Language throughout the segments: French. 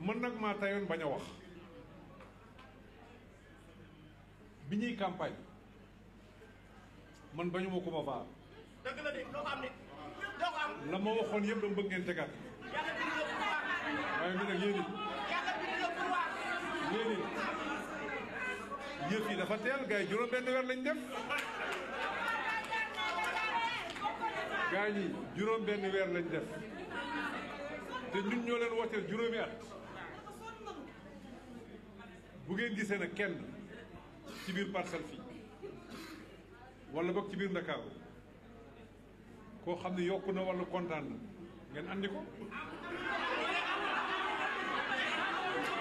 man nag maa tayoon bañ a wax bi ñuy campagne man bañu ma ko ma vaar dëgg la de doo ko am de doo ko am. la ma waxoon yëpp dama bëgg ngeen tegaat yàlla bind la pour waar. waaye mi nag yéen yàlla bind la pour waar. yëf yi dafa teel gars yi juróom benn weer lañ def gars yi juróom benn weer lañ def te ñun ñoo leen wooteel juróomi at bu ngeen gisee nag kenn ci biir Parcelles fii wala boog ci biir Ndakaaru koo xam ne yokku na wala kontaan na ngeen andi ko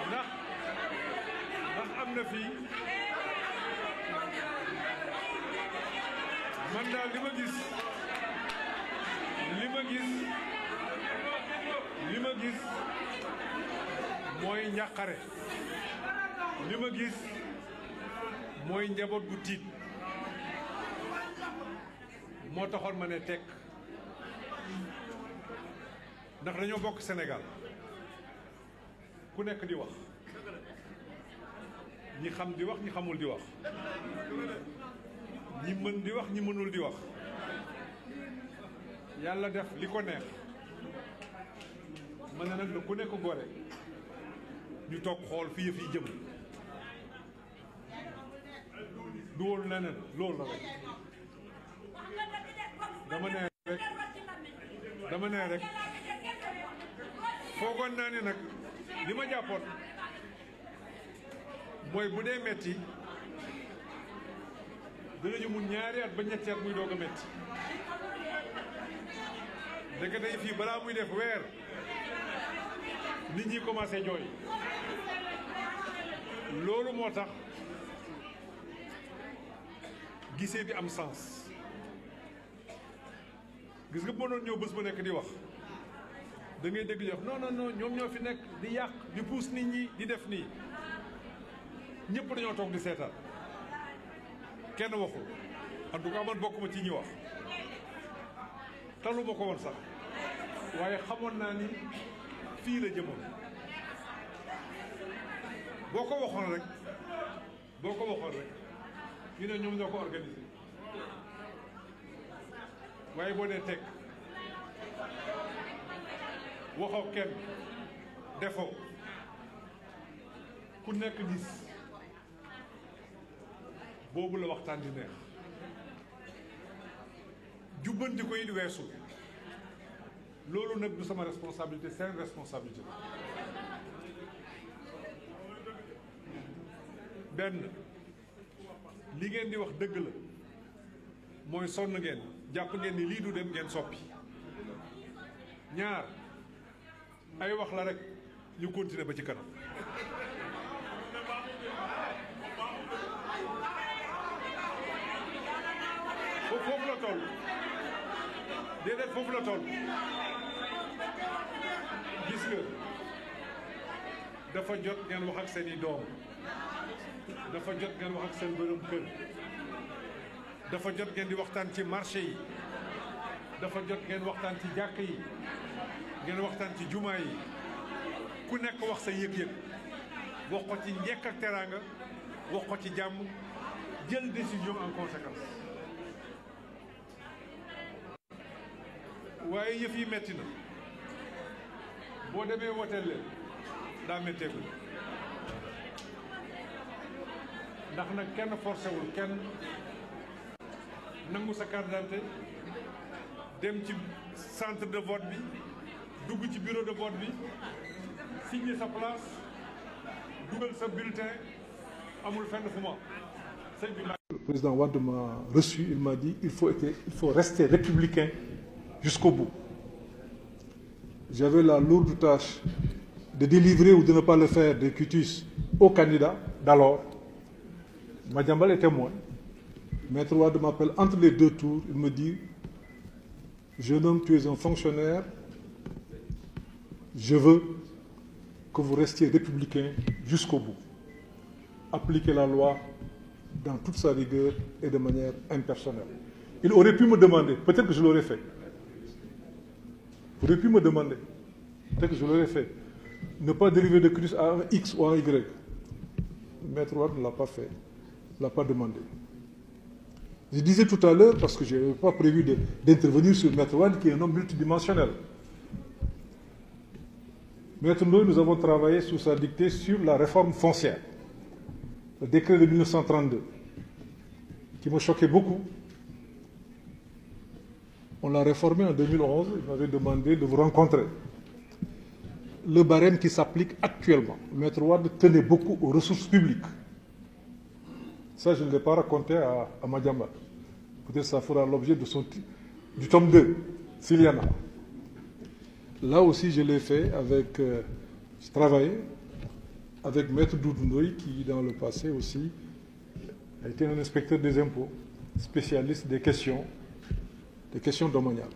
ndax am na fii man daal li ma gis mooy njàqare li ma gis mooy njaboot gu tiit moo taxoon ma ne tekk ndax dañoo bokk Sénégal ku nekk di wax ñi xam di wax ñi xamul di wax ñi mën di wax ñi mënul di wax yàlla def li ko neex mën na nag ku nekk gore ñu toog xool fi yëf yi jëm du woon leneen loolu la rek dama ne rek foogoon naa ni nag li ma jàppoon mooy bu dee metti dinañu mun ñaari at ba ñetti at muy doog a metti dëgg day fii balaa muy def weer nit ñi commencé jooy loolu moo tax gisee bi am sens gis nga mënoon ñëw bés bu nekk di wax da ngay dégg jox non non non ñoom ñoo fi nekk di yàq di puus nit ñi di def nii ñëpp dañoo toog di seetaan kenn waxul en tout cas man bokkuma ci ñi wax talu ma ko woon sax waaye xamoon naa ni fii la jëmoon boo ko waxoon rek ñu ne ñoom ñoo ko organisé waaye boo dee teg waxoo kenn defoo ku nekk gis boobu la waxtaan di neex jubbanti ko it weesu loolu nag du sama responsabilité seen responsabilité benn li ngeen di wax dëgg la mooy sonn ngeen jàpp ngeen ni lii du dem ngeen soppi ñaar ay wax la rek ñu continuer ba ci kanam foofu la toll déedéet foofu la toll gis nga dafa jot ngeen wax ak seeni doom dafa jot ngeen wax ak seen borom kër dafa jot ngeen di waxtaan ci marché yi dafa jot ngeen waxtaan ci jàkk yi ngeen waxtaan ci jumaa yi ku nekk wax sa yëg-yëg wax ko ci njekk ak teraanga wax ko ci jàmm jël décision en conséquence waaye yëf yi metti na boo demee woteel leen daa metteegul ndax nag kenn forcé wul kenn nangu sa carte d'identité dem ci centre de vote bi dugg ci bureau de vote bi signer sa place dugal sa bulletin amul fenn fu ma sëñ bi. Le président Wade m'a reçu, il m'a dit il faut rester républicain jusqu'au bout. J'avais la lourde tâche de délivrer ou de ne pas le faire des quitus aux candidats d'alors. Madiambal est témoin. Maître Wade m'appelle entre les deux tours, il me dit jeune homme, tu es un fonctionnaire, je veux que vous restiez républicain jusqu'au bout. Appliquez la loi dans toute sa rigueur et de manière impersonnelle. Il aurait pu me demander, peut-être que je l'aurais fait. Il aurait pu me demander, peut-être que je l'aurais fait. ne pas délivrer de cursus à un X ou à un Y. Maître Wade ne l'a pas fait, ne l'a pas demandé. Je disais tout à l'heure, parce que je n'avais pas prévu d'intervenir sur Maître Wade, qui est un homme multidimensionnel. Maître Ndoye, nous avons travaillé sous sa dictée sur la réforme foncière, le décret de 1932, qui me choquait beaucoup. On l'a réformé en 2011, il m'avait demandé de vous rencontrer. Le barème qui s'applique actuellement, Maître Wade tenait beaucoup aux ressources publiques. Ça, je ne l'ai pas raconté à Madiambal. Peut-être que ça fera l'objet du tome 2, s'il y en a. Là aussi, je l'ai fait avec... j'ai travaillé avec Maître Doudou Ndoye, qui, dans le passé aussi, a été un inspecteur des impôts, spécialiste des questions domaniales.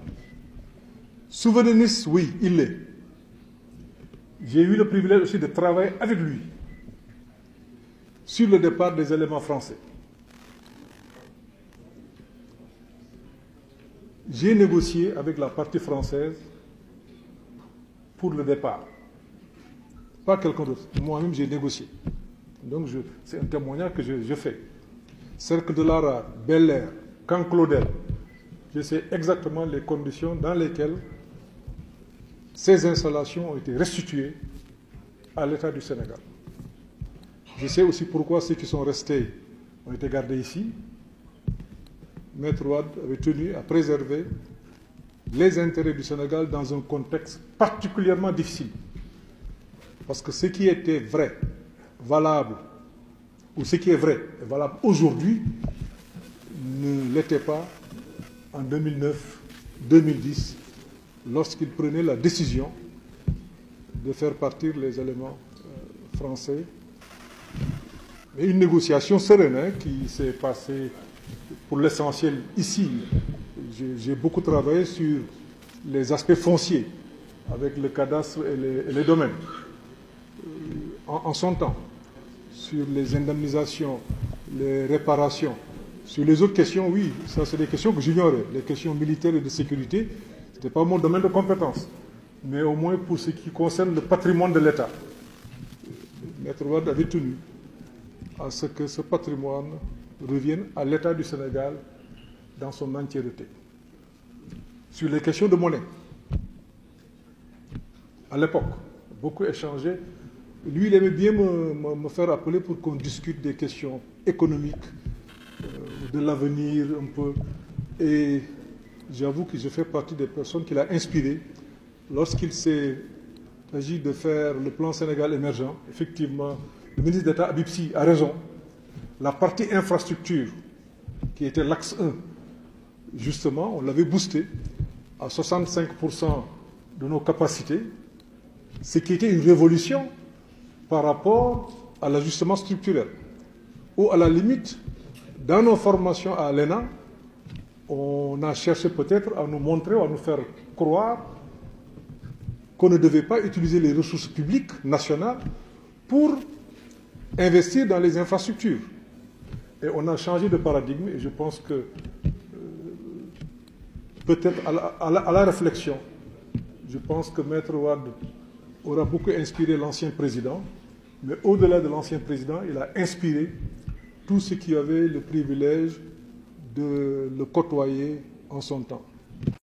Souverainiste, oui, il l'est. J'ai eu le privilège aussi de travailler avec lui sur le départ des éléments français. J'ai négocié avec la partie française pour le départ. Pas quelqu'un d'autre. Moi-même, j'ai négocié. Donc, c'est un témoignage que je fais. Cercle de Lara, Bel Air, Camp Claudel. Je sais exactement les conditions dans lesquelles ces installations ont été restituées à l'État du Sénégal. Je sais aussi pourquoi ceux qui sont restés ont été gardés ici. Maître Wade avait tenu à préserver les intérêts du Sénégal dans un contexte particulièrement difficile. Parce que ce qui était vrai, valable, ou ce qui est vrai et valable aujourd'hui, ne l'était pas en 2009, 2010, lorsqu'il prenait la décision de faire partir les éléments français. Mais une négociation sereine qui s'est passée pour l'essentiel ici. J'ai beaucoup travaillé sur les aspects fonciers avec le cadastre et les domaines en son temps, sur les indemnisations, les réparations. Sur les autres questions, oui, ça c'est des questions que j'ignorais. Les questions militaires et de sécurité, ce n'était pas mon domaine de compétence. Mais au moins pour ce qui concerne le patrimoine de l'État, Maître Wade avait tenu à ce que ce patrimoine revienne à l'État du Sénégal dans son entièreté. Sur les questions de monnaie, à l'époque, beaucoup échangé. Lui, il aimait bien me faire appeler pour qu'on discute des questions économiques, de l'avenir un peu. Et j'avoue que je fais partie des personnes qu'il a inspirées lorsqu'il s'est agi de faire le plan Sénégal émergent. Effectivement, le ministre d'État Habib Sy a raison. La partie infrastructure, qui était l'axe 1, justement, on l'avait boosté à 65% de nos capacités, ce qui était une révolution par rapport à l'ajustement structurel. Ou à la limite, dans nos formations à l'ENA, on a cherché peut-être à nous montrer, à nous faire croire qu'on ne devait pas utiliser les ressources publiques nationales pour investir dans les infrastructures. Et on a changé de paradigme et je pense que peut-être à la réflexion, je pense que Maître Wade aura beaucoup inspiré l'ancien président, mais au-delà de l'ancien président, il a inspiré tous ceux qui avaient le privilège de le côtoyer en son temps.